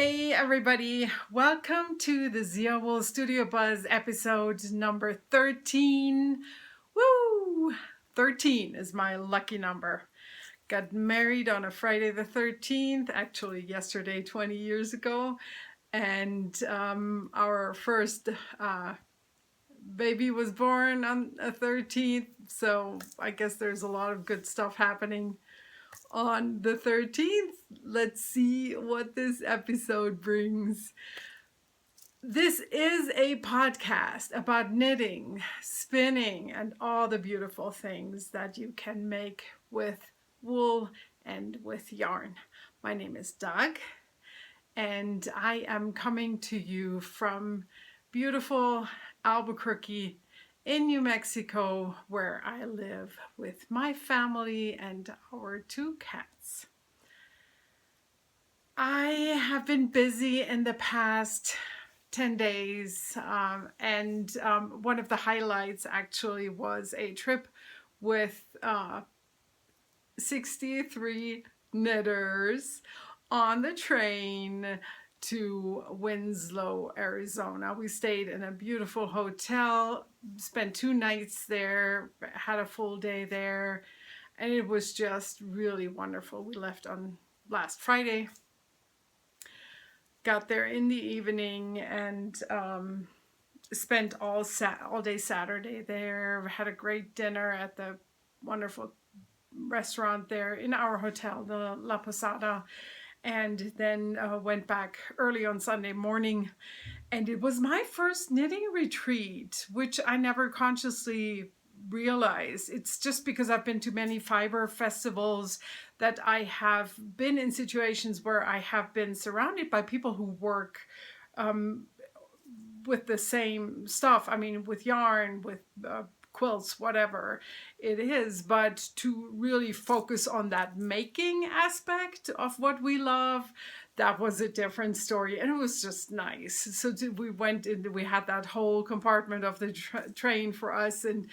Hey everybody, welcome to the ZiaWoolz StudioBuzz episode number 13. Woo! 13 is my lucky number. Got married on a Friday the 13th, actually yesterday 20 years ago, and our first baby was born on the 13th, so I guess there's a lot of good stuff happening on the 13th. Let's see what this episode brings. This is a podcast about knitting, spinning, and all the beautiful things that you can make with wool and with yarn. My name is Doug, and I am coming to you from beautiful Albuquerque in New Mexico, where I live with my family and our 2 cats. I have been busy in the past 10 days, and one of the highlights actually was a trip with 63 knitters on the train to Winslow, Arizona. We stayed in a beautiful hotel, spent 2 nights there, had a full day there, and it was just really wonderful. We left on last Friday, got there in the evening, and spent all day Saturday there, had a great dinner at the wonderful restaurant there in our hotel, the La Posada, and then went back early on Sunday morning, and it was my first knitting retreat, which I never consciously realized. It's just because I've been to many fiber festivals that I have been in situations where I have been surrounded by people who work with the same stuff. I mean, with yarn, with quilts, whatever it is, but to really focus on that making aspect of what we love, that was a different story, and it was just nice. So we went in, we had that whole compartment of the train for us, and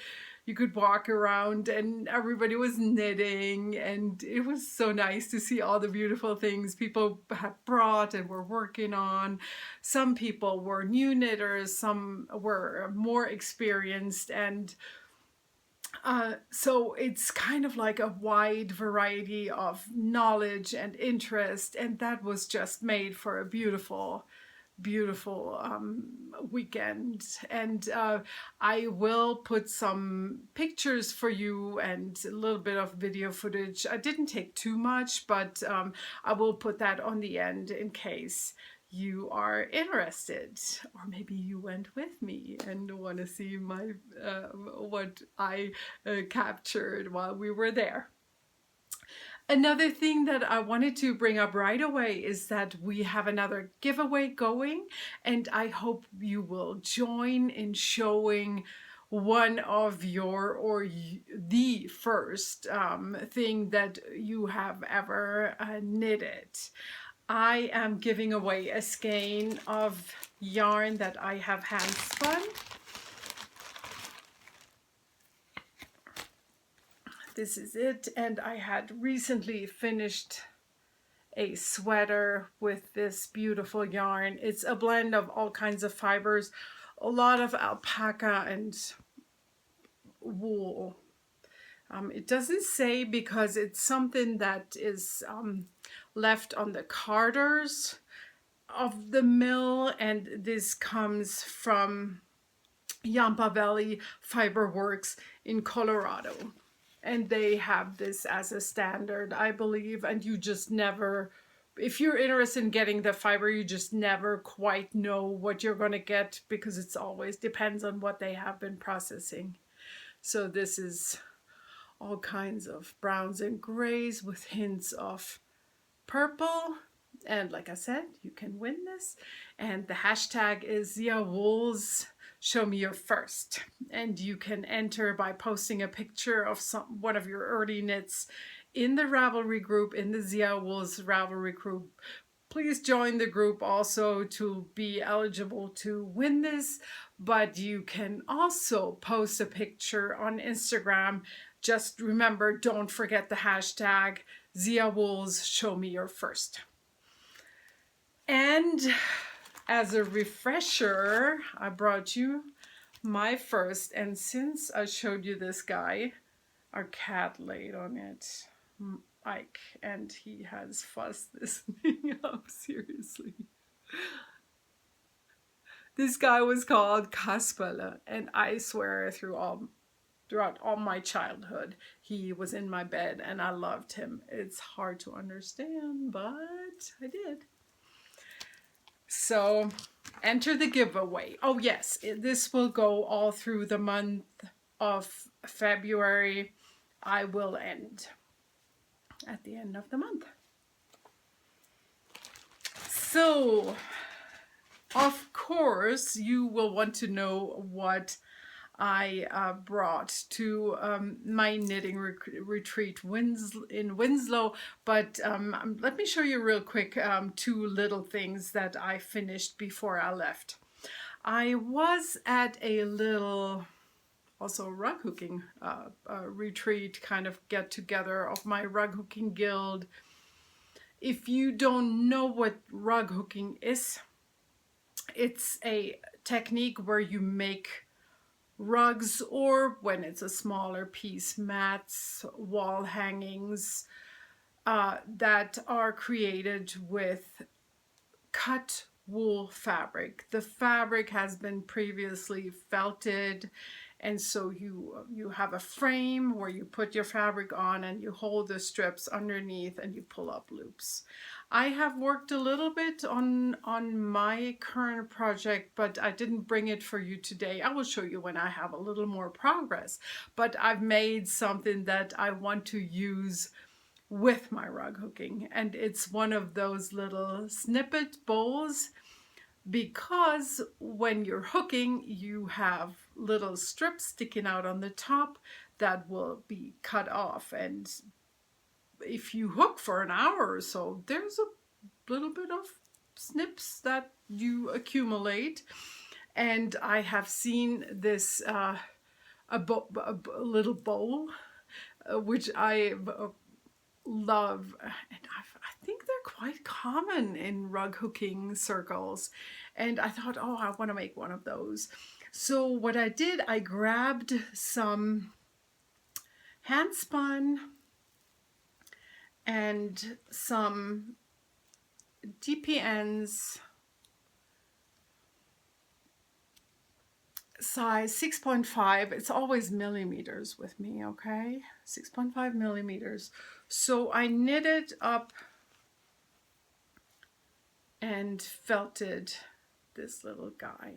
you could walk around and everybody was knitting, and it was so nice to see all the beautiful things people had brought and were working on. Some people were new knitters, some were more experienced, and so it's kind of like a wide variety of knowledge and interest, and that was just made for a beautiful weekend. And I will put some pictures for you and a little bit of video footage. I didn't take too much, but I will put that on the end in case you are interested, or maybe you went with me and want to see my what I captured while we were there. Another thing that I wanted to bring up right away is that we have another giveaway going, and I hope you will join in showing one of your, or the first thing that you have ever knitted. I am giving away a skein of yarn that I have hand spun. This is it, and I had recently finished a sweater with this beautiful yarn. It's a blend of all kinds of fibers, a lot of alpaca and wool. It doesn't say because it's something that is left on the carders of the mill, and this comes from Yampa Valley Fiber Works in Colorado, and they have this as a standard, I believe, and you just never, if you're interested in getting the fiber, you just never quite know what you're going to get, because it's always depends on what they have been processing. So this is all kinds of browns and grays with hints of purple, and like I said, you can win this, and the hashtag is ZiaWoolz Show Me Your First, and you can enter by posting a picture of one of your early knits in the Ravelry group, in the ZiaWoolz Ravelry group. Please join the group also to be eligible to win this, but you can also post a picture on Instagram. Just remember, don't forget the hashtag ZiaWoolz Show Me Your First. And as a refresher, I brought you my first, and since I showed you this guy, our cat laid on it, Ike, and he has fussed this thing up, seriously. This guy was called Kasperle, and I swear throughout all my childhood, he was in my bed and I loved him. It's hard to understand, but I did. So enter the giveaway. Oh yes, this will go all through the month of February. I will end at the end of the month. So, of course, you will want to know what I brought to my knitting retreat in Winslow, but let me show you real quick two little things that I finished before I left. I was at a little also rug hooking retreat, kind of get together of my rug hooking guild. If you don't know what rug hooking is, it's a technique where you make rugs, or when it's a smaller piece, mats, wall hangings, that are created with cut wool fabric. The fabric has been previously felted, and so you have a frame where you put your fabric on and you hold the strips underneath and you pull up loops. I have worked a little bit on my current project, but I didn't bring it for you today. I will show you when I have a little more progress. But I've made something that I want to use with my rug hooking, and it's one of those little snippet bowls, because when you're hooking you have little strips sticking out on the top that will be cut off, and if you hook for an hour or so, there's a little bit of snips that you accumulate. And I have seen this a little bowl which I love, and I think they're quite common in rug hooking circles, and I thought, oh, I want to make one of those. So what I did, I grabbed some hand spun and some DPNs size 6.5. It's always millimeters with me, okay? 6.5 millimeters. So I knitted up and felted this little guy.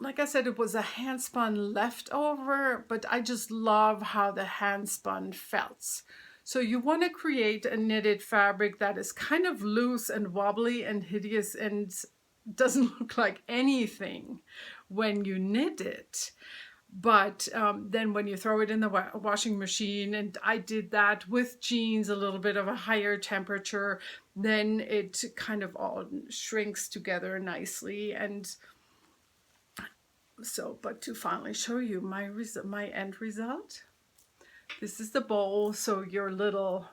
Like I said, it was a hand spun leftover, but I just love how the hand spun felts. So you want to create a knitted fabric that is kind of loose and wobbly and hideous and doesn't look like anything when you knit it. But then when you throw it in the washing machine, and I did that with jeans, a little bit of a higher temperature, then it kind of all shrinks together nicely. And so, but to finally show you my end result, this is the bowl. So your little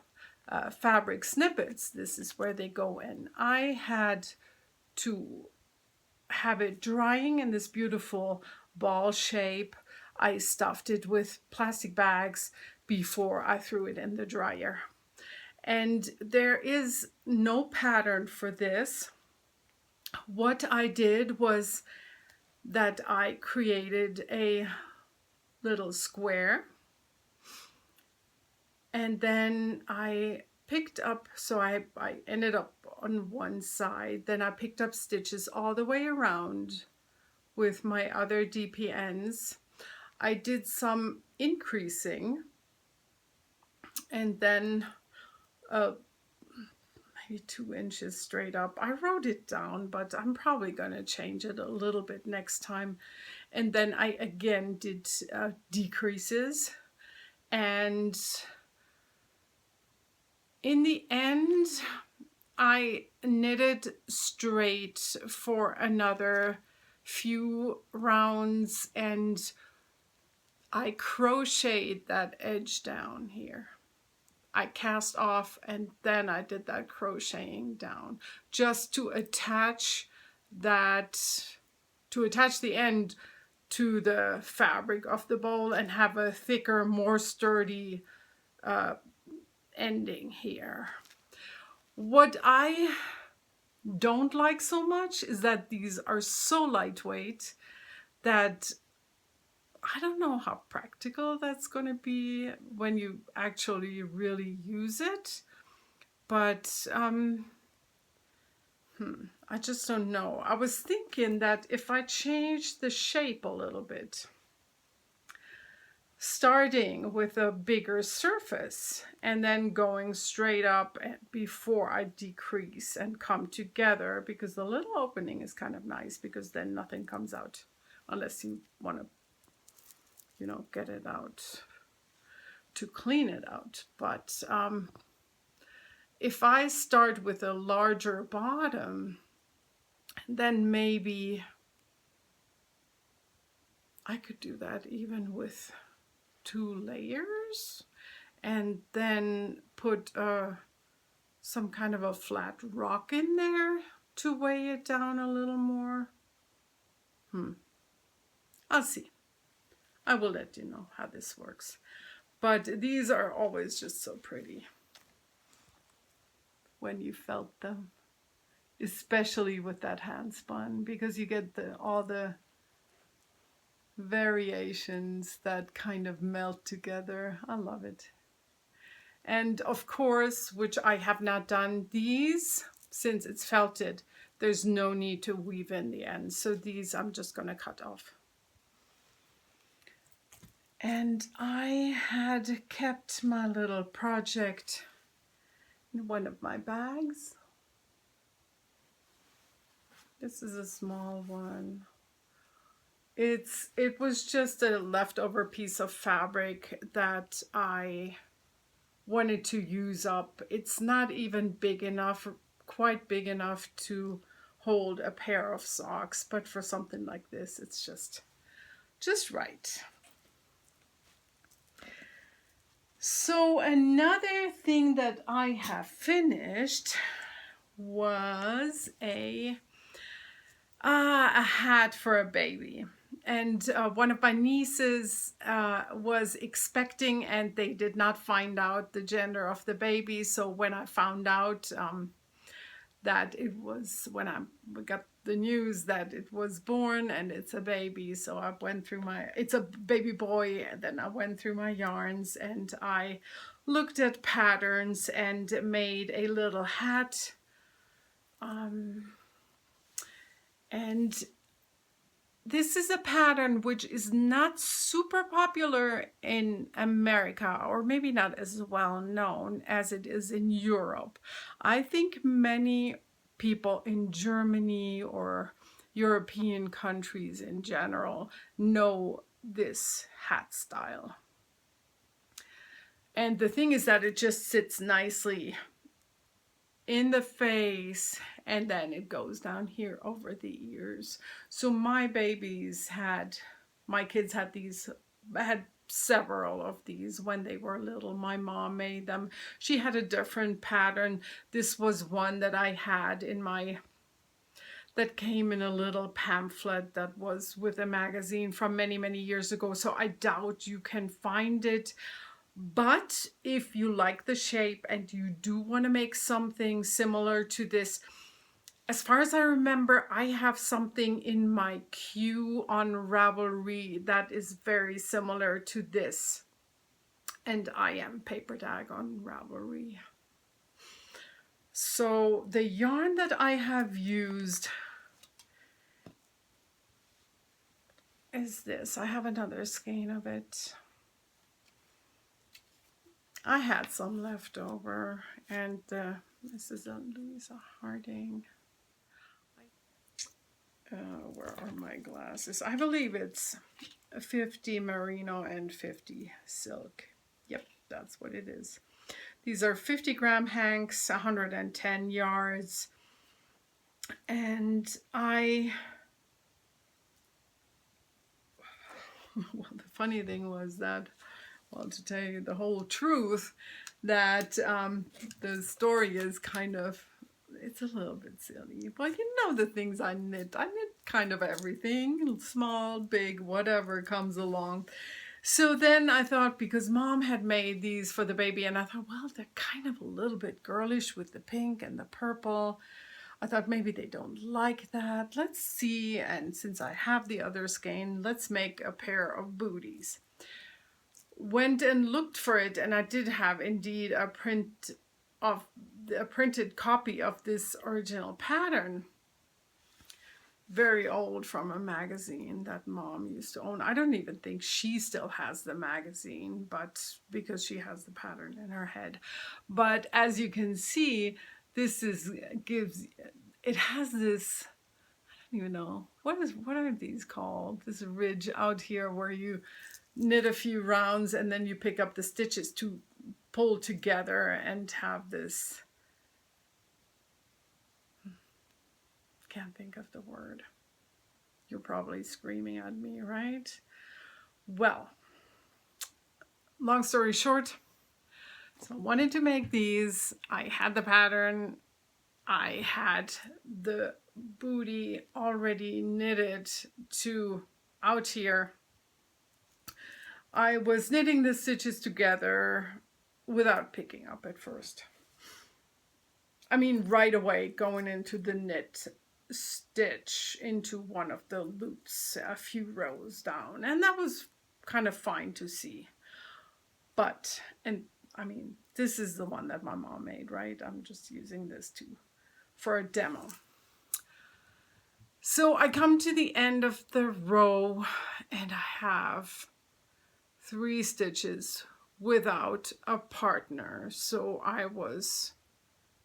fabric snippets, this is where they go in. I had to have it drying in this beautiful ball shape. I stuffed it with plastic bags before I threw it in the dryer. And there is no pattern for this. What I did was that I created a little square, and then I picked up, so I ended up on one side, then I picked up stitches all the way around with my other DPNs. I did some increasing, and then maybe 2 inches straight up. I wrote it down, but I'm probably going to change it a little bit next time. And then I again did decreases, and in the end I knitted straight for another few rounds, and I crocheted that edge down here. I cast off, and then I did that crocheting down just to attach that, to attach the end to the fabric of the bowl and have a thicker, more sturdy ending here. What I don't like so much is that these are so lightweight that I don't know how practical that's going to be when you actually really use it. But I just don't know. I was thinking that if I change the shape a little bit, starting with a bigger surface and then going straight up before I decrease and come together, because the little opening is kind of nice, because then nothing comes out unless you want to, you know, get it out to clean it out. But if I start with a larger bottom, then maybe I could do that even with 2 layers, and then put some kind of a flat rock in there to weigh it down a little more. I'll see. I will let you know how this works. But these are always just so pretty when you felt them, especially with that hand spun, because you get all the variations that kind of melt together. I love it. And of course, which I have not done, these, since it's felted, there's no need to weave in the ends. So these I'm just going to cut off. And I had kept my little project in one of my bags. This is a small one. It was just a leftover piece of fabric that I wanted to use up. It's not even big enough, quite big enough to hold a pair of socks, but for something like this, it's just right. So another thing that I have finished was a hat for a baby. And one of my nieces was expecting, and they did not find out the gender of the baby. So when I found out that it was, when I got the news that it was born and it's a baby, so I went through it's a baby boy, and then I went through my yarns and I looked at patterns and made a little hat. And this is a pattern which is not super popular in America, or maybe not as well known as it is in Europe. I think many people in Germany or European countries in general know this hat style. And the thing is that it just sits nicely in the face, and then it goes down here over the ears. So my kids had several of these when they were little. My mom made them. She had a different pattern. This was one that I had that came in a little pamphlet that was with a magazine from many, many years ago. So I doubt you can find it. But if you like the shape and you do want to make something similar to this, as far as I remember, I have something in my queue on Ravelry that is very similar to this. And I am paper tag on Ravelry. So the yarn that I have used is this. I have another skein of it. I had some left over, and this is a Louisa Harding. Where are my glasses? I believe it's 50 merino and 50 silk. Yep, that's what it is. These are 50-gram hanks, 110 yards. And well, the funny thing was that, well, to tell you the whole truth, that the story is kind of, it's a little bit silly. Well, you know the things I knit. I knit kind of everything, small, big, whatever comes along. So then I thought, because Mom had made these for the baby, and I thought, well, they're kind of a little bit girlish with the pink and the purple. I thought maybe they don't like that. Let's see, and since I have the other skein, let's make a pair of booties. Went and looked for it, and I did have indeed a printed copy of this original pattern. Very old, from a magazine that Mom used to own. I don't even think she still has the magazine, but because she has the pattern in her head. But as you can see, this it has this, I don't even know, what are these called? This ridge out here where you knit a few rounds and then you pick up the stitches to pull together and have this, can't think of the word. You're probably screaming at me, right? Well, long story short, so I wanted to make these. I had the pattern. I had the booty already knitted to out here. I was knitting the stitches together without picking up at first. I mean, right away going into the knit stitch into one of the loops a few rows down, and that was kind of fine to see. But, and I mean, this is the one that my mom made, right? I'm just using this for a demo. So I come to the end of the row and I have 3 stitches without a partner. So I was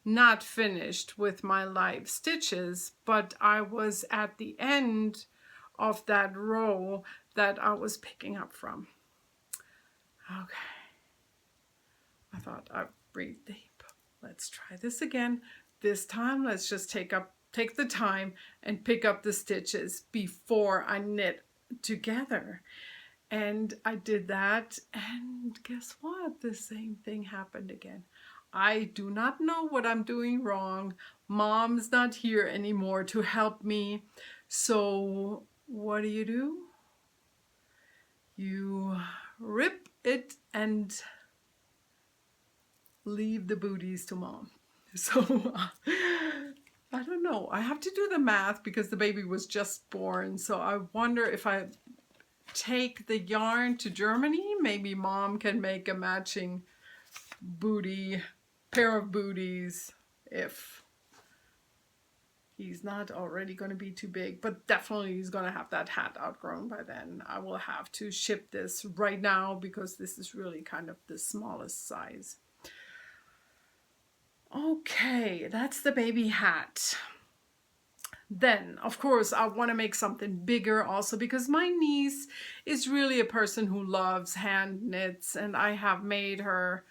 not finished with my live stitches, but I was at the end of that row that I was picking up from. Okay. I thought I'd breathe deep. Let's try this again. This time, let's just take the time and pick up the stitches before I knit together. And I did that, and guess what? The same thing happened again. I do not know what I'm doing wrong. Mom's not here anymore to help me. So what do? You rip it and leave the booties to Mom. So I don't know. I have to do the math because the baby was just born. So I wonder if I take the yarn to Germany, maybe Mom can make a matching pair of booties if he's not already going to be too big, but definitely he's going to have that hat outgrown by then. I will have to ship this right now because this is really kind of the smallest size. Okay, that's the baby hat. Then, of course, I want to make something bigger also because my niece is really a person who loves hand knits, and I have made her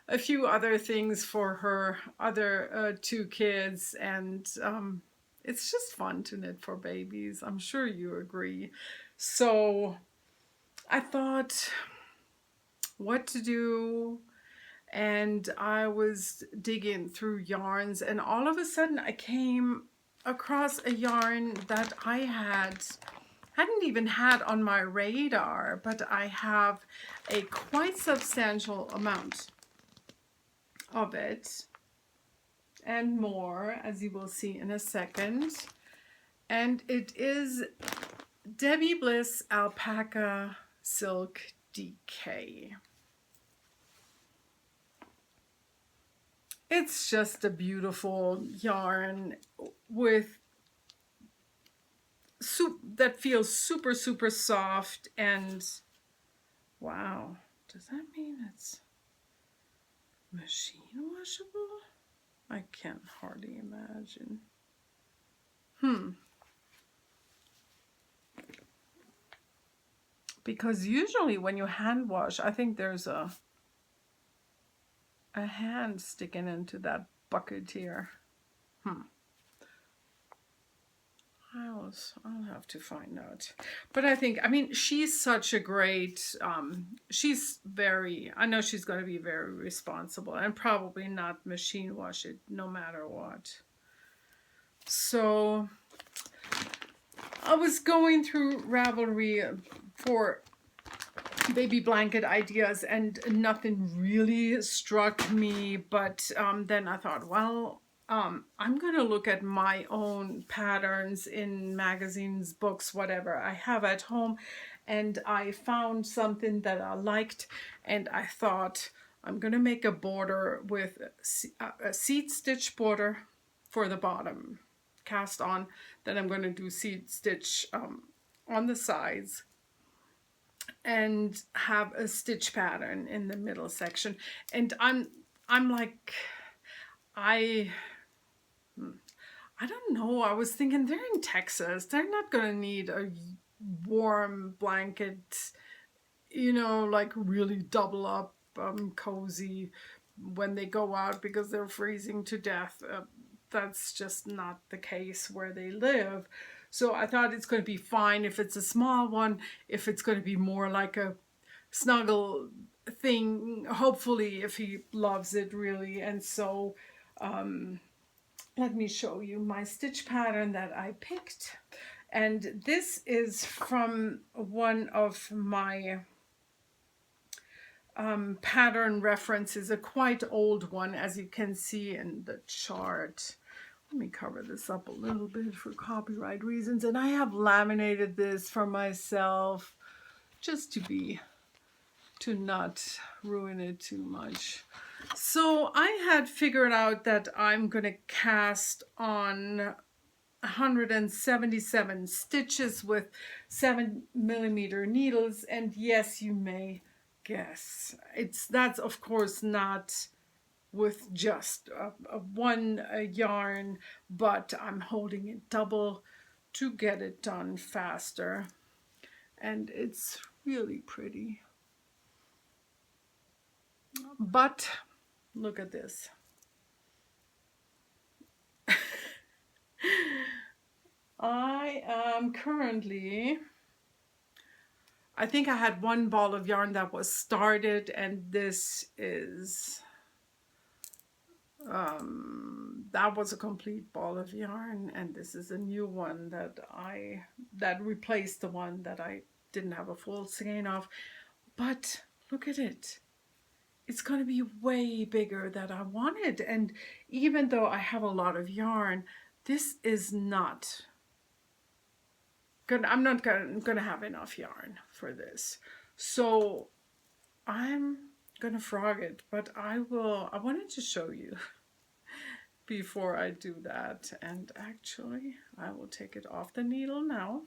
a few other things for her other 2 kids, and it's just fun to knit for babies. I'm sure you agree. So I thought what to do, and I was digging through yarns, and all of a sudden I came across a yarn that I hadn't even had on my radar, but I have a quite substantial amount of it and more, as you will see in a second. And it is Debbie Bliss Alpaca Silk DK. It's just a beautiful yarn with that feels super, super soft, and wow, does that mean it's machine washable? I can't hardly imagine. Because usually when you hand wash, I think there's a hand sticking into that bucket here. I will knows? I'll have to find out. But I think, I mean, she's such a great, she's very, I know she's going to be very responsible and probably not machine wash it no matter what. So I was going through Ravelry for baby blanket ideas and nothing really struck me, but then I thought, well, I'm going to look at my own patterns in magazines, books, whatever I have at home, and I found something that I liked, and I thought I'm going to make a border with a seed stitch border for the bottom, cast on. Then I'm going to do seed stitch on the sides and have a stitch pattern in the middle section. And I'm like, I don't know, I was thinking they're in Texas, they're not gonna need a warm blanket, you know, like really double up cozy when they go out because they're freezing to death. That's just not the case where they live. So I thought it's going to be fine if it's a small one, if it's going to be more like a snuggle thing, hopefully, if he loves it really. And so let me show you my stitch pattern that I picked. And this is from one of my pattern references, a quite old one, as you can see in the chart. Let me cover this up a little bit for copyright reasons. And I have laminated this for myself just to not ruin it too much. So I had figured out that I'm going to cast on 177 stitches with 7mm needles. And yes, you may guess, that's of course not with just one yarn, but I'm holding it double to get it done faster, and it's really pretty. But look at this. I am currently, I think I had one ball of yarn that was started, and this is that was a complete ball of yarn, and this is a new one that replaced the one that I didn't have a full skein of. But look at it, it's going to be way bigger than I wanted. And even though I have a lot of yarn, this is not good. I'm not gonna have enough yarn for this, so I'm gonna frog it. But I wanted to show you before I do that, and actually I will take it off the needle now,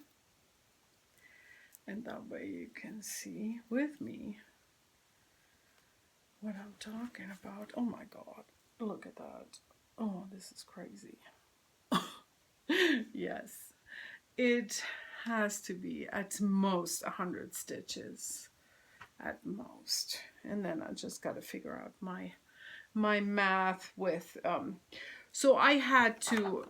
and that way you can see with me what I'm talking about. Oh my god, look at that. Oh, this is crazy. Yes, it has to be at most 100 stitches at most, and then I just got to figure out my math with so I had to,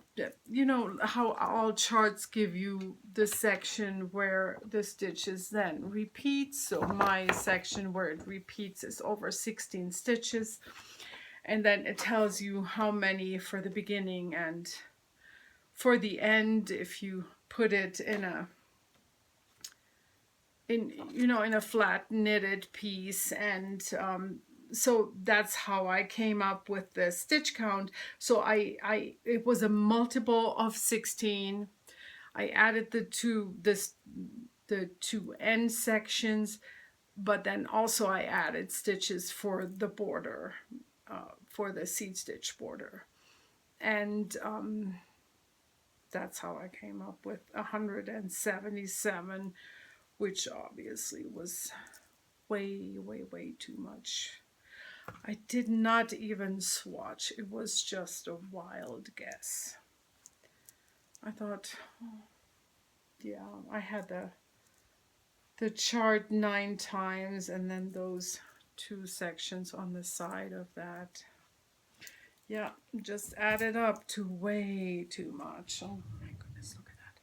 you know how all charts give you the section where the stitches then repeat. So my section where it repeats is over 16 stitches, and then it tells you how many for the beginning and for the end if you put it in a flat knitted piece. And so that's how I came up with the stitch count. So it was a multiple of 16. I added the two end sections, but then also I added stitches for the border, for the seed stitch border, and that's how I came up with 177, which obviously was way, way, way too much. I did not even swatch. It was just a wild guess. I thought, oh, yeah, I had the chart 9 times, and then those 2 sections on the side of that. Yeah, just added up to way too much. Oh my goodness, look at that.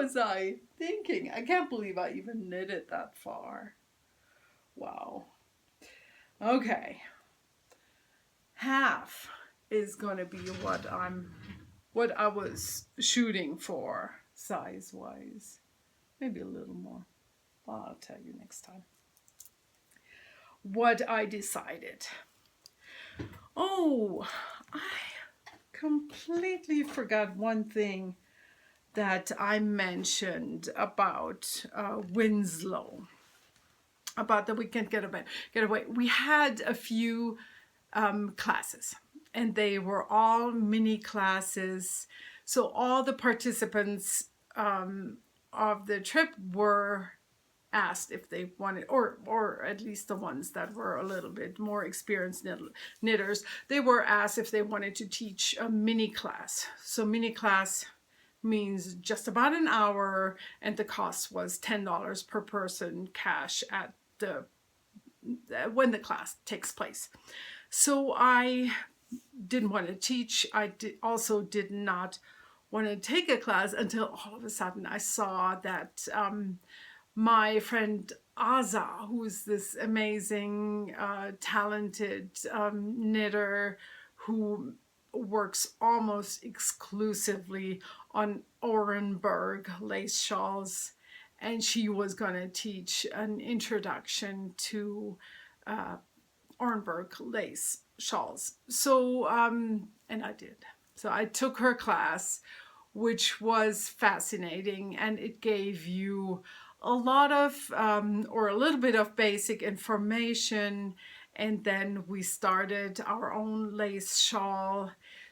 was I thinking? I can't believe I even knitted that far. Wow. Okay. Half is going to be what I was shooting for size wise. Maybe a little more. Well, I'll tell you next time. What I decided. Oh, I completely forgot one thing that I mentioned about Winslow, about the weekend getaway. We had a few classes, and they were all mini classes. So all the participants of the trip were asked if they wanted, or at least the ones that were a little bit more experienced knitters, they were asked if they wanted to teach a mini class. So mini class means just about an hour, and the cost was $10 per person cash at the when the class takes place. So I didn't want to teach. I also did not want to take a class until all of a sudden I saw that my friend Aza, who's this amazing, talented knitter who works almost exclusively on Orenburg lace shawls, and she was going to teach an introduction to Orenburg lace shawls. So, and I did. So I took her class, which was fascinating, and it gave you a lot of, or a little bit of basic information, and then we started our own lace shawl.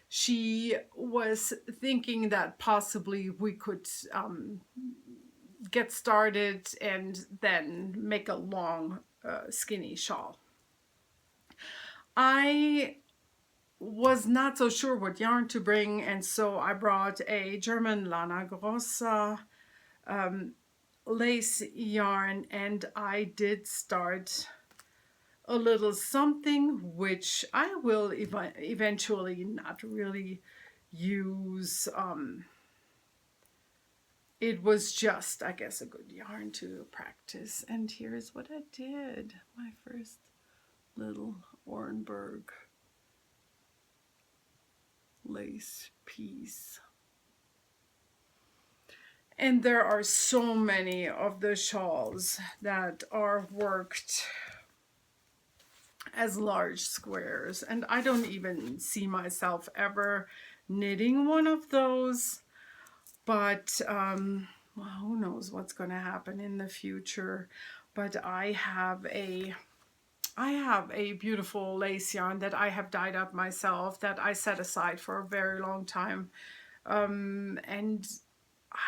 She was thinking that possibly we could get started and then make a long, skinny shawl. I was not so sure what yarn to bring, and so I brought a German Lana Grossa lace yarn, and I did start a little something which I will eventually not really use. It was just, I guess, a good yarn to practice, and here's what I did. My first little Orenburg lace piece. And there are so many of the shawls that are worked as large squares, and I don't even see myself ever knitting one of those, but well, who knows what's going to happen in the future. But I have a beautiful lace yarn that I have dyed up myself that I set aside for a very long time, and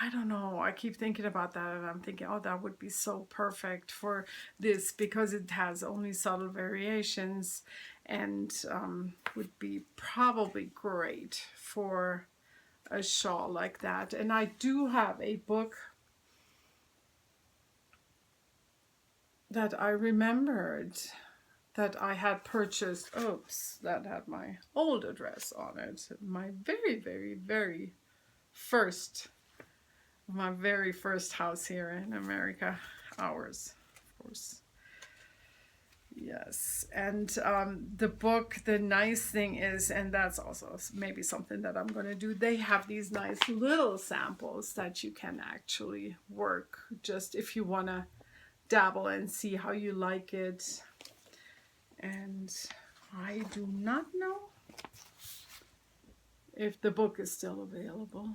I don't know, I keep thinking about that, and I'm thinking, oh, that would be so perfect for this because it has only subtle variations, and would be probably great for a shawl like that. And I do have a book that I remembered that I had purchased, oops, that had my old address on it, my very, very, very first, my very first house here in America, ours, of course. Yes, and the book, the nice thing is, and that's also maybe something that I'm going to do, they have these nice little samples that you can actually work just if you want to dabble and see how you like it. And I do not know if the book is still available,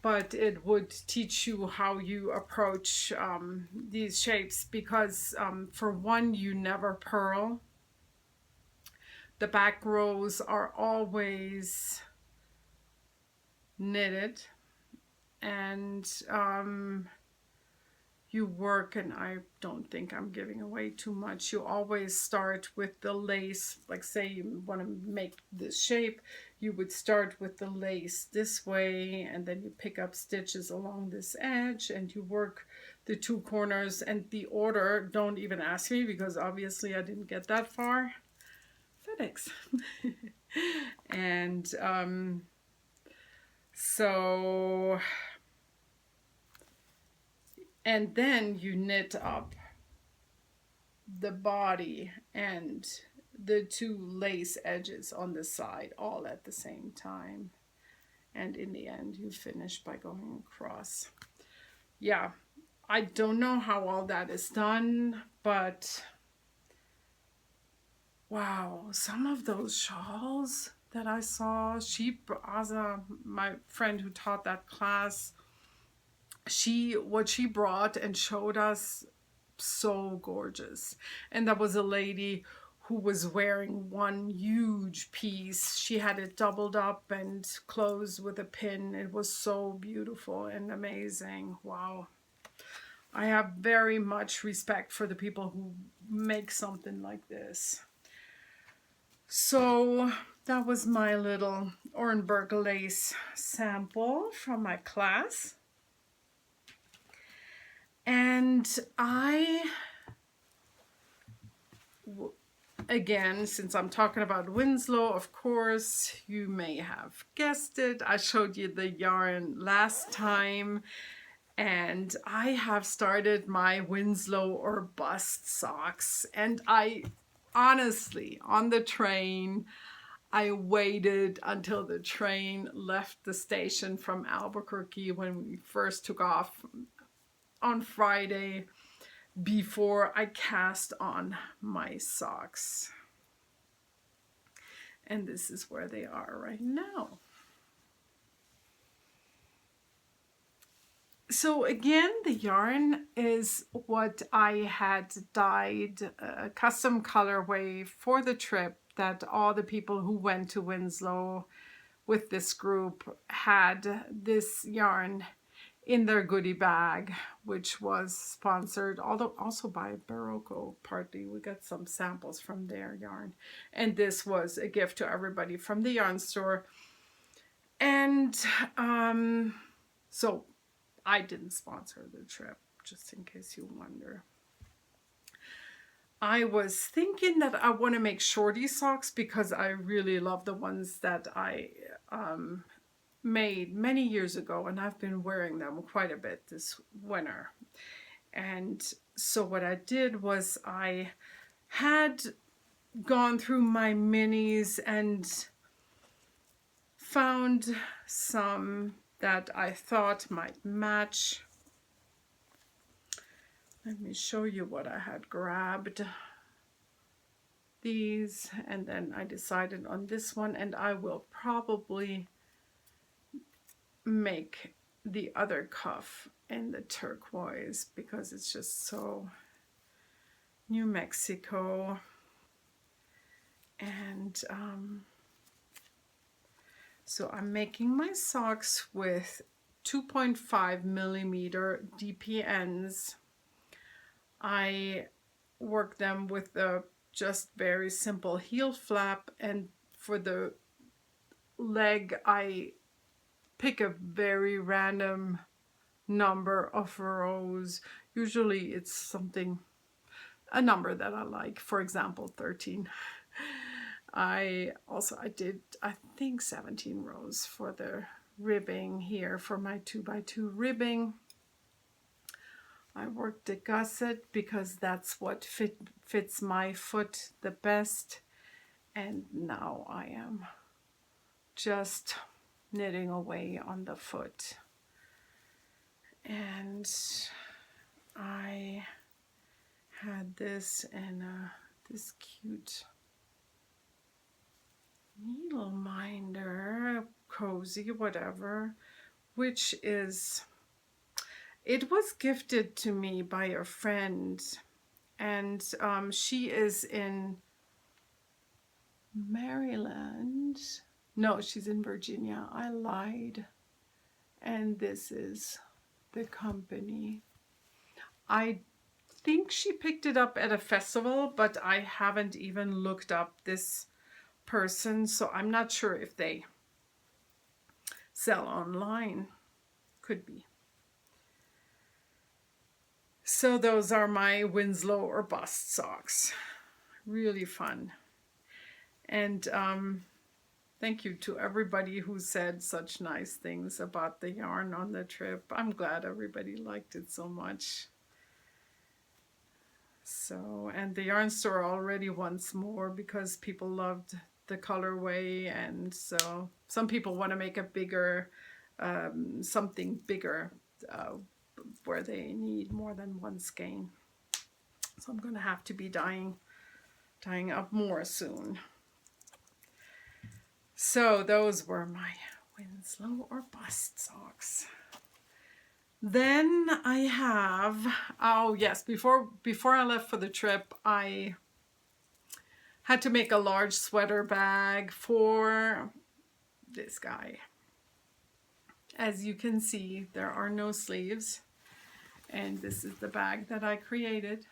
but it would teach you how you approach these shapes, because for one, you never purl. The back rows are always knitted, and you work, and I don't think I'm giving away too much. You always start with the lace, like say you want to make this shape, you would start with the lace this way, and then you pick up stitches along this edge, and you work the two corners. And the order, don't even ask me, because obviously I didn't get that far. FedEx. And so And then you knit up the body and the two lace edges on the side all at the same time. And in the end, you finish by going across. Yeah, I don't know how all that is done, but wow, some of those shawls that I saw, Asa, my friend who taught that class, what she brought and showed us, so gorgeous. And that was a lady who was wearing one huge piece. She had it doubled up and closed with a pin. It was so beautiful and amazing. Wow. I have very much respect for the people who make something like this. So that was my little Orenburg lace sample from my class. And again, since I'm talking about Winslow, of course, you may have guessed it. I showed you the yarn last time, and I have started my Winslow or bust socks. And I honestly, on the train, I waited until the train left the station from Albuquerque when we first took off on Friday before I cast on my socks. And this is where they are right now. So again, the yarn is what I had dyed, a custom colorway for the trip that all the people who went to Winslow with this group had this yarn in their goodie bag, which was sponsored also by Barocco partly. We got some samples from their yarn. And this was a gift to everybody from the yarn store. And so I didn't sponsor the trip, just in case you wonder. I was thinking that I want to make shorty socks because I really love the ones that I made many years ago, and I've been wearing them quite a bit this winter. And so what I did was I had gone through my minis and found some that I thought might match. Let me show you what I had grabbed. These, and then I decided on this one, and I will probably make the other cuff in the turquoise because it's just so New Mexico. And so I'm making my socks with 2.5 millimeter DPNs. I work them with a just very simple heel flap, and for the leg I pick a very random number of rows. Usually it's a number that I like, for example 13. I did, I think, 17 rows for the ribbing here for my 2x2 ribbing. I worked the gusset because that's what fits my foot the best. And now I am just knitting away on the foot. And I had this in this cute needle minder, cozy, whatever, which is, it was gifted to me by a friend, and she is in Maryland. No, she's in Virginia. I lied. And this is the company. I think she picked it up at a festival, but I haven't even looked up this person, so I'm not sure if they sell online. Could be. So those are my Winslow or bust socks. Really fun. And Thank you to everybody who said such nice things about the yarn on the trip. I'm glad everybody liked it so much. So, and the yarn store already wants more because people loved the colorway, and so some people want to make a bigger, something bigger, where they need more than one skein. So I'm going to have to be dyeing up more soon. So those were my Winslow or bust socks. Then I have, oh yes, before I left for the trip, I had to make a large sweater bag for this guy. As you can see, there are no sleeves, and this is the bag that I created.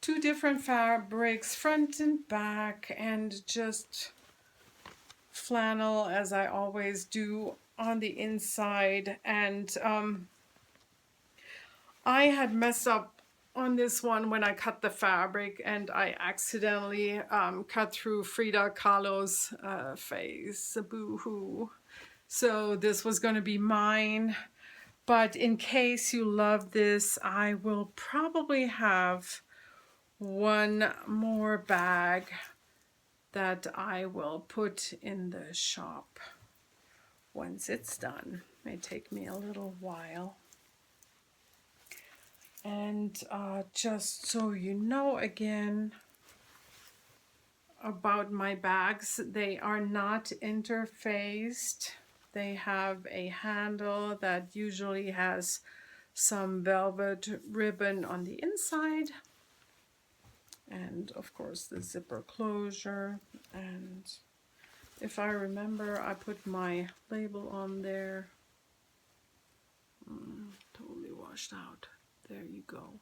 Two different fabrics, front and back, and just flannel as I always do on the inside. And I had messed up on this one when I cut the fabric, and I accidentally cut through Frida Kahlo's face. Boo-hoo. So this was going to be mine. But in case you love this, I will probably have one more bag that I will put in the shop once it's done. It may take me a little while. And just so you know again about my bags, they are not interfaced. They have a handle that usually has some velvet ribbon on the inside. And of course the zipper closure, and if I remember, I put my label on there. Totally washed out. There you go.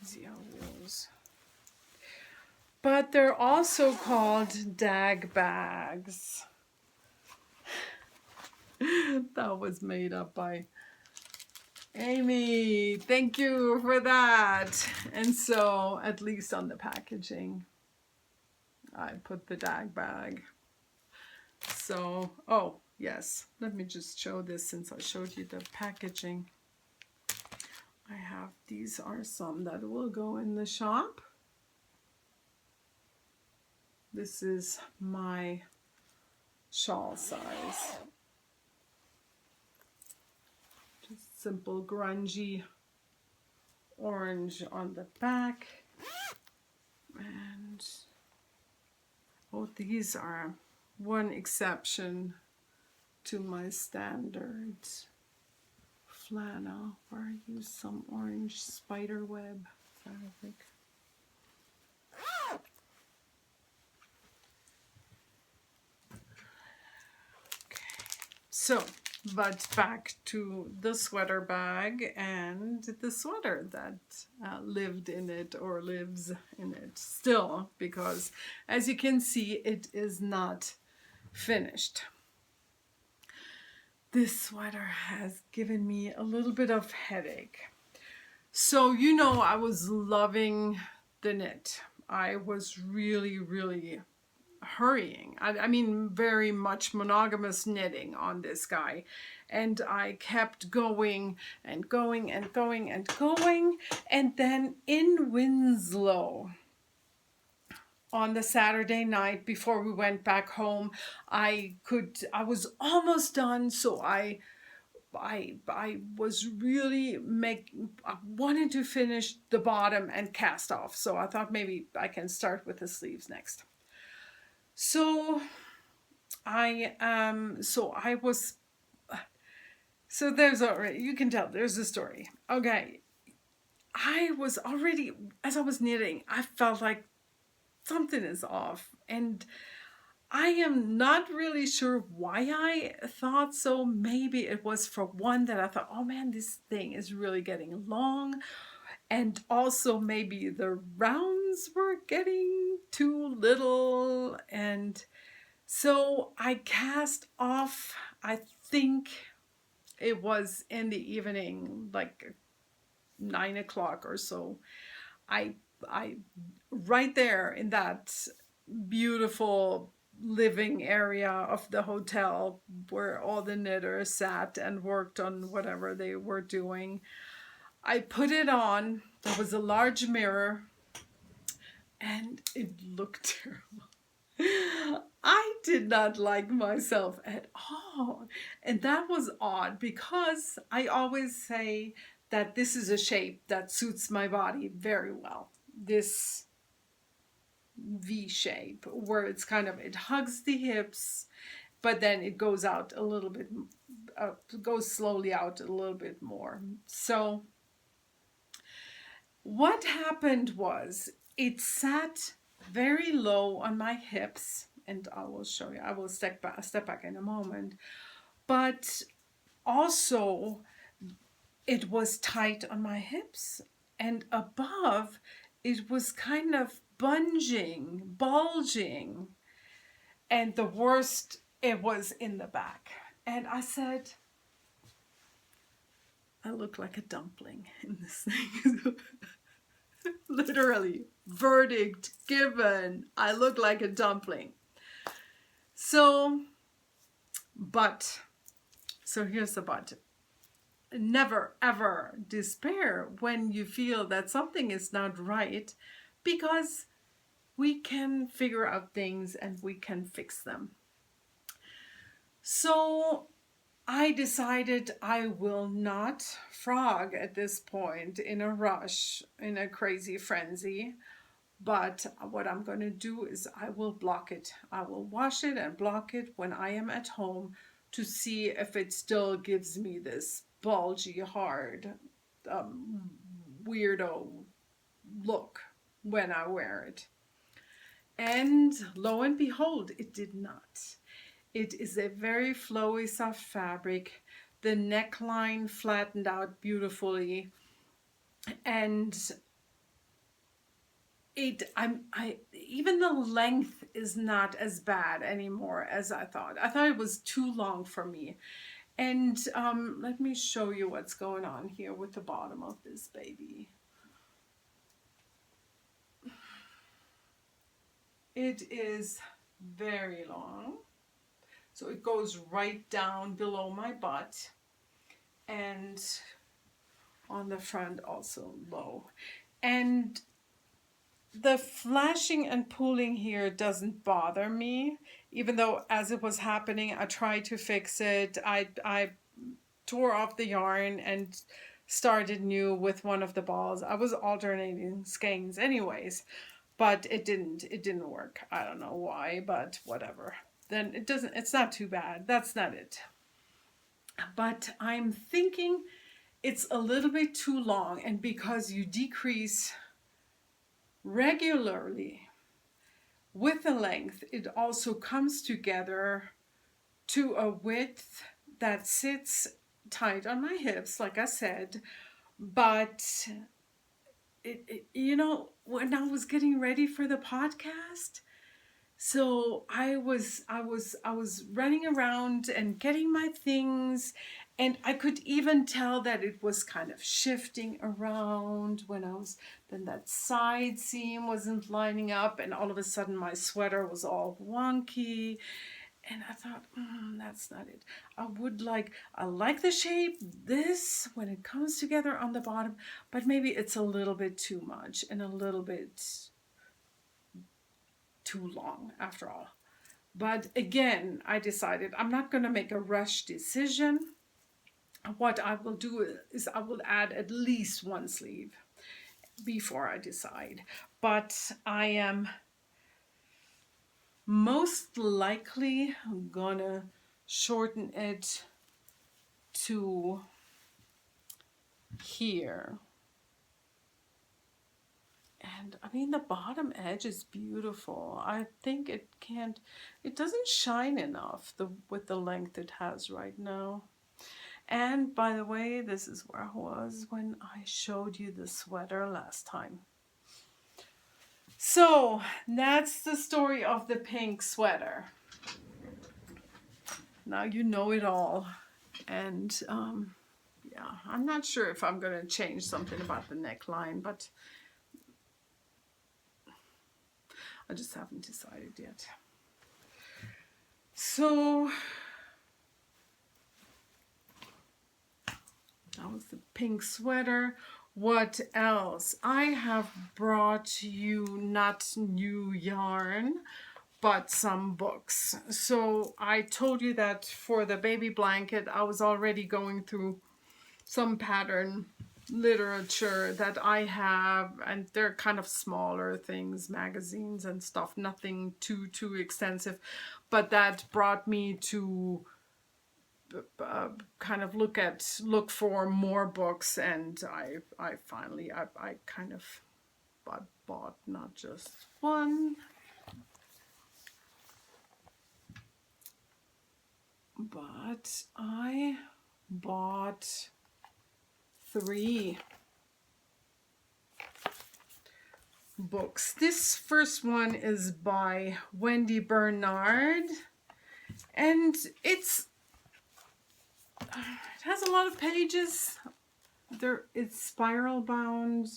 ZiaWoolz. But they're also called dag bags. That was made up by Amy, thank you for that. And so, at least on the packaging, I put the dag bag. So, oh, yes, let me just show this since I showed you the packaging. I have, these are some that will go in the shop. This is my shawl size. Simple grungy orange on the back, and oh, these are one exception to my standard flannel, where I use some orange spider web fabric. Okay, so but back to the sweater bag and the sweater that lived in it, or lives in it still, because as you can see, it is not finished. This sweater has given me a little bit of headache. So, you know, I was loving the knit. I was really hurrying. I mean, very much monogamous knitting on this guy. And I kept going and going and going and going. And then in Winslow, on the Saturday night before we went back home, I was almost done. So I was really I wanted to finish the bottom and cast off. So I thought maybe I can start with the sleeves next. So so there's already, you can tell there's a story. Okay. I was already, as I was knitting, I felt like something is off, and I am not really sure why I thought so. Maybe it was, for one, that I thought, oh man, this thing is really getting long. And also maybe the rounds were getting too little. And so I cast off, I think it was in the evening, like 9 o'clock or so, I I right there in that beautiful living area of the hotel where all the knitters sat and worked on whatever they were doing, I put it on. There was a large mirror and it looked terrible. I did not like myself at all. And that was odd because I always say that this is a shape that suits my body very well. This V shape where it's kind of, it hugs the hips, but then it goes out a little bit, goes slowly out a little bit more. So what happened was it sat very low on my hips, and I will show you, I will step back in a moment, but also it was tight on my hips, and above it was kind of bulging, and the worst, it was in the back. And I said, I look like a dumpling in this thing. Literally, verdict given. I look like a dumpling. So here's the but. Never ever despair when you feel that something is not right, because we can figure out things and we can fix them. So I decided I will not frog at this point in a rush, in a crazy frenzy. But what I'm going to do is I will block it. I will wash it and block it when I am at home to see if it still gives me this bulgy, hard, weirdo look when I wear it. And lo and behold, it did not. It is a very flowy, soft fabric. The neckline flattened out beautifully, and even the length is not as bad anymore as I thought. I thought it was too long for me. And let me show you what's going on here with the bottom of this baby. It is very long. So it goes right down below my butt, and on the front also low. And the flashing and pulling here doesn't bother me, even though as it was happening, I tried to fix it. I tore off the yarn and started new with one of the balls. I was alternating skeins anyways, but it didn't work. I don't know why, but whatever. Then it's not too bad. That's not it. But I'm thinking it's a little bit too long, and because you decrease regularly with the length, it also comes together to a width that sits tight on my hips, like I said. But you know, when I was getting ready for the podcast, so I was running around and getting my things, and I could even tell that it was kind of shifting around when then that side seam wasn't lining up, and all of a sudden my sweater was all wonky. And I thought, that's not it. I like the shape, this, when it comes together on the bottom, but maybe it's a little bit too much and a little bit too long after all. But again, I decided I'm not going to make a rush decision. What I will do is I will add at least one sleeve before I decide. But I am most likely gonna shorten it to here. And I mean, the bottom edge is beautiful. I think it doesn't shine enough with the length it has right now. And by the way, this is where I was when I showed you the sweater last time. So that's the story of the pink sweater. Now you know it all. And yeah. yeah, I'm not sure if I'm going to change something about the neckline, but I just haven't decided yet. So that was the pink sweater. What else? I have brought you not new yarn, but some books. So I told you that for the baby blanket, I was already going through some pattern literature that I have, and they're kind of smaller things, magazines and stuff, nothing too extensive, but that brought me to kind of look for more books, and I finally kind of bought not just one, but I bought 3 books. This first one is by Wendy Bernard, and it has a lot of pages. It's spiral bound,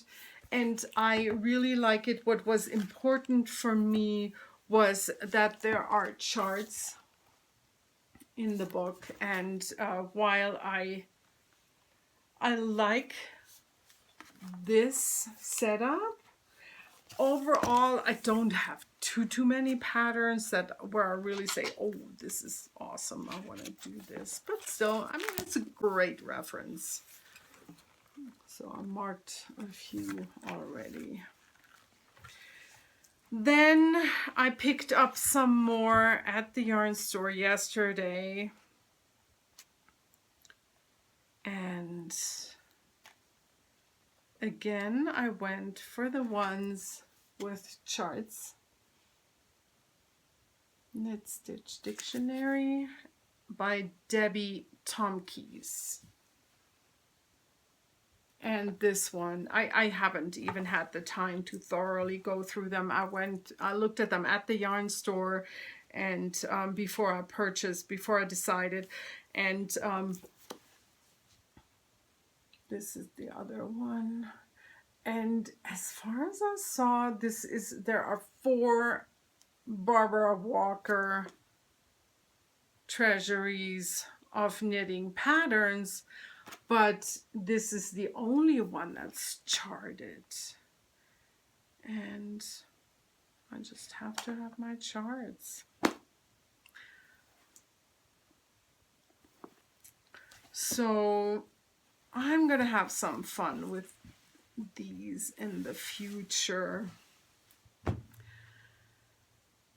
and I really like it. What was important for me was that there are charts in the book, and while I like this setup, overall I don't have too many patterns that where I really say, oh, this is awesome, I want to do this. But still, I mean, it's a great reference. So I marked a few already. Then I picked up some more at the yarn store yesterday, and again I went for the ones with charts. Knit Stitch Dictionary by Debbie Tomkes. And this one, I haven't even had the time to thoroughly go through them. I looked at them at the yarn store, and before I decided, and this is the other one. And as far as I saw, there are 4 Barbara Walker treasuries of knitting patterns, but this is the only one that's charted, and I just have to have my charts. So I'm gonna have some fun with these in the future.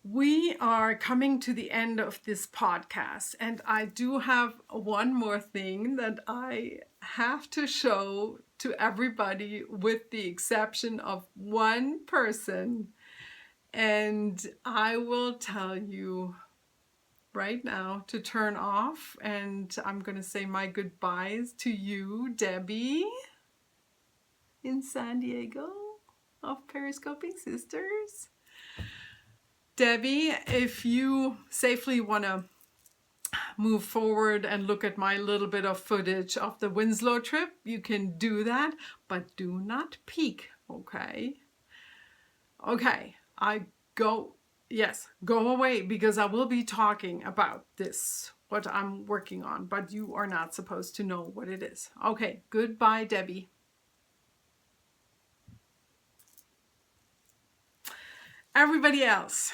We are coming to the end of this podcast, and I do have one more thing that I have to show to everybody, with the exception of one person, and I will tell you right now to turn off, and I'm going to say my goodbyes to you, Debbie, in San Diego of Periscoping Sisters. Debbie, if you safely want to move forward and look at my little bit of footage of the Winslow trip, you can do that, but do not peek, okay? Okay, go away, because I will be talking about this, what I'm working on, but you are not supposed to know what it is. Okay, goodbye, Debbie. Everybody else,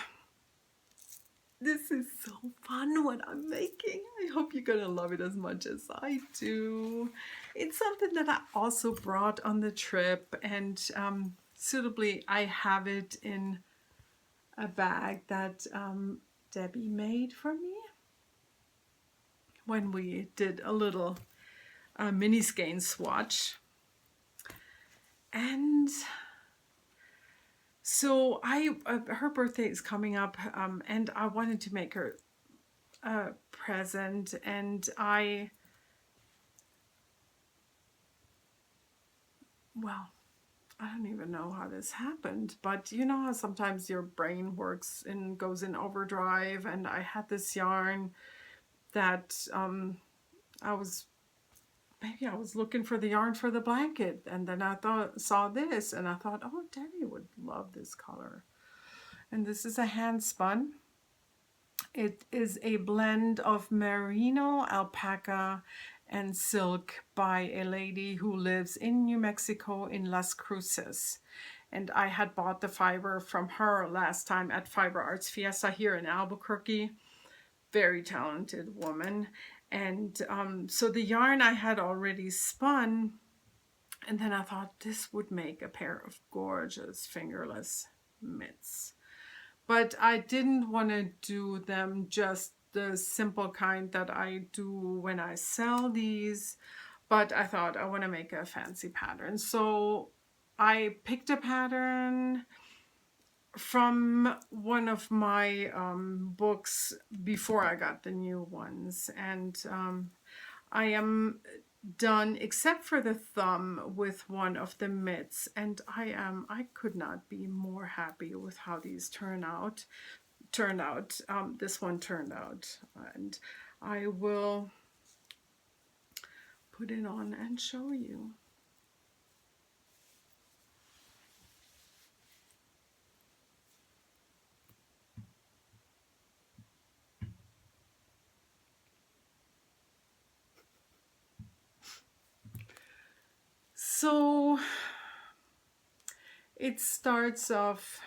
this is so fun what I'm making. I hope you're gonna love it as much as I do. It's something that I also brought on the trip, and suitably I have it in a bag that Debbie made for me when we did a little mini skein swatch. And so her birthday is coming up, and I wanted to make her a present, and I don't even know how this happened, but you know how sometimes your brain works and goes in overdrive, and I had this yarn that I was maybe I was looking for the yarn for the blanket, and then I saw this, and I thought, oh, Debbie would love this color. And this is a hand spun. It is a blend of merino, alpaca, and silk by a lady who lives in New Mexico in Las Cruces. And I had bought the fiber from her last time at Fiber Arts Fiesta here in Albuquerque. Very talented woman. And so the yarn I had already spun, and then I thought this would make a pair of gorgeous fingerless mitts. But I didn't want to do them just the simple kind that I do when I sell these, but I thought I want to make a fancy pattern. So I picked a pattern from one of my books before I got the new ones, and I am done except for the thumb with one of the mitts, and I could not be more happy with how these turned out. This one turned out, and I will put it on and show you. So it starts off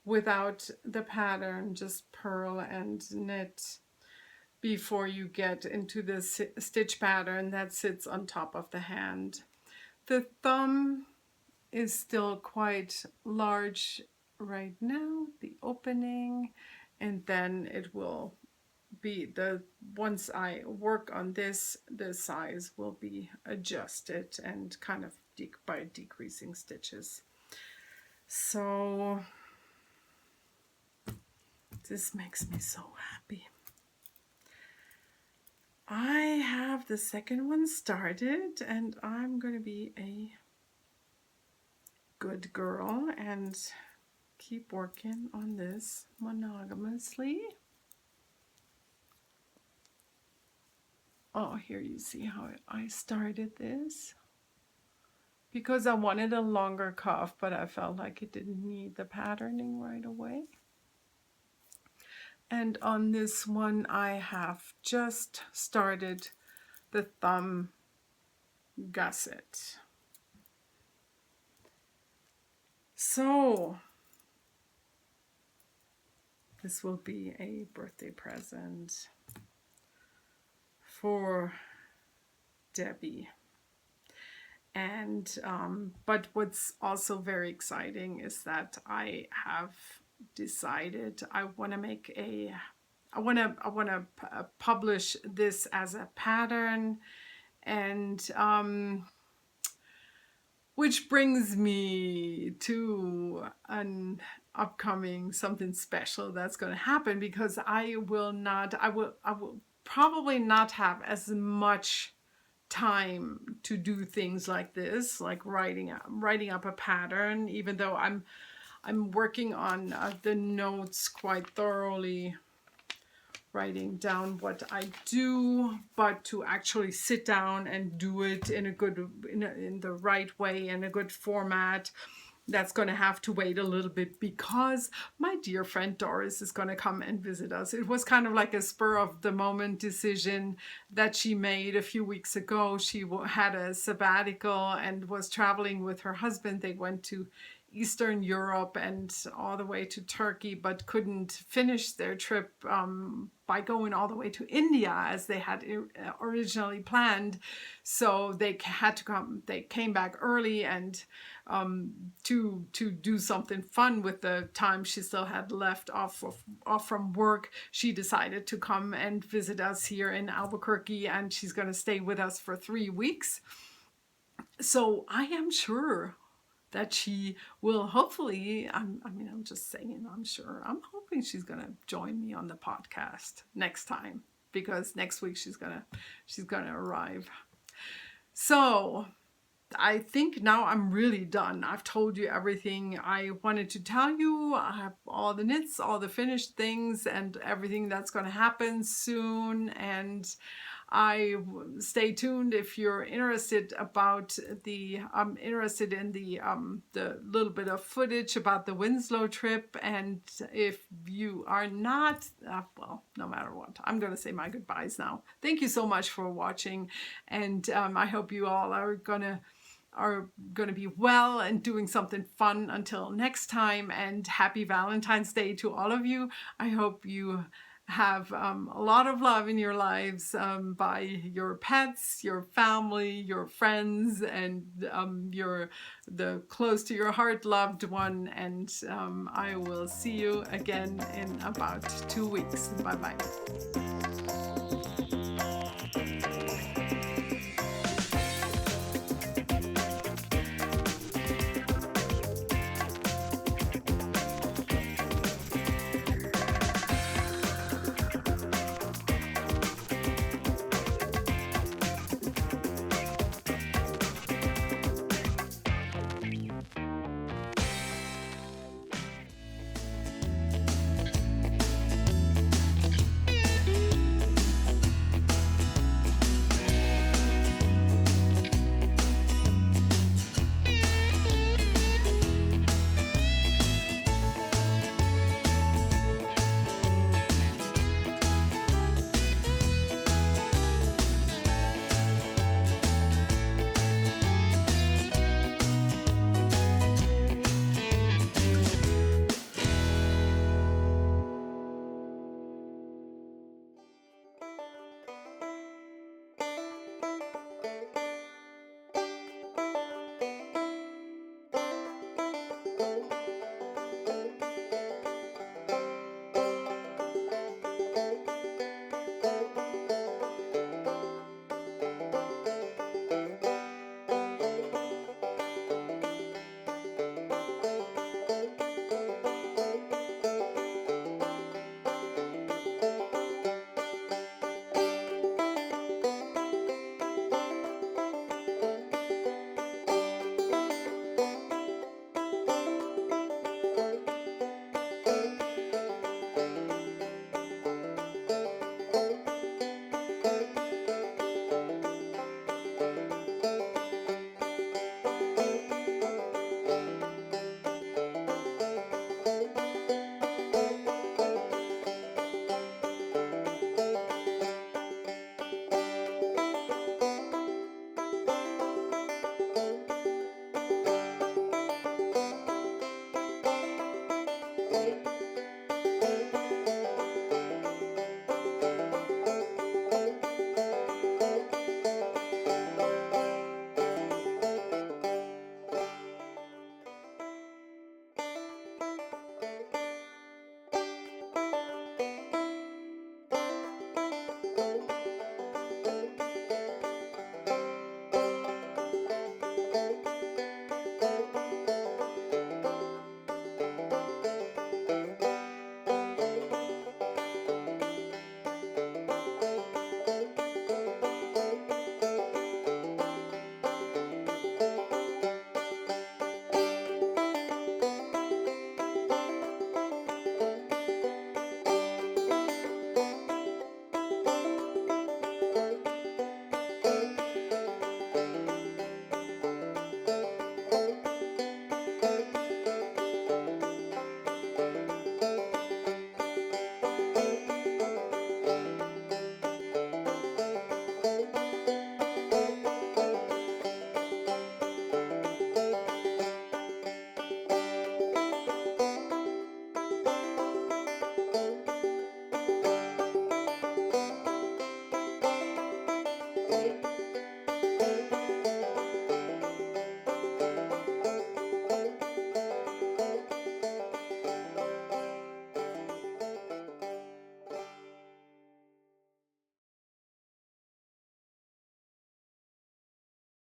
without the pattern, just purl and knit before you get into the stitch pattern that sits on top of the hand. The thumb is still quite large right now, the opening, and then it will be once I work on this, the size will be adjusted and kind of by decreasing stitches. So this makes me so happy. I have the second one started, and I'm going to be a good girl and keep working on this monogamously. Oh, here you see how I started this, because I wanted a longer cuff, but I felt like it didn't need the patterning right away. And on this one, I have just started the thumb gusset. So this will be a birthday present for Debbie. And but what's also very exciting is that I have decided I want to publish this as a pattern, and which brings me to an upcoming something special that's going to happen, because I will probably not have as much time to do things like this, like writing up a pattern, even though I'm working on the notes quite thoroughly, writing down what I do, but to actually sit down and do it in the right way, in a good format, that's going to have to wait a little bit, because my dear friend Doris is going to come and visit us. It was kind of like a spur of the moment decision that she made a few weeks ago. She had a sabbatical and was traveling with her husband. They went to Eastern Europe and all the way to Turkey, but couldn't finish their trip by going all the way to India as they had originally planned. So they had to come. They came back early, and to do something fun with the time she still had left off from work, she decided to come and visit us here in Albuquerque, and she's going to stay with us for 3 weeks. So I am sure that she will hopefully, I'm just saying, I'm sure, I'm hoping she's going to join me on the podcast next time, because next week she's going to arrive. So I think now I'm really done. I've told you everything I wanted to tell you. I have all the knits, all the finished things, and everything that's going to happen soon. And Stay tuned if you're interested about interested in the little bit of footage about the Winslow trip. And if you are not, well, no matter what, I'm going to say my goodbyes now. Thank you so much for watching, and I hope you all are gonna be well and doing something fun until next time. And happy Valentine's Day to all of you. I hope you have a lot of love in your lives by your pets, your family, your friends, and the close to your heart loved one. And I will see you again in about 2 weeks. Bye bye.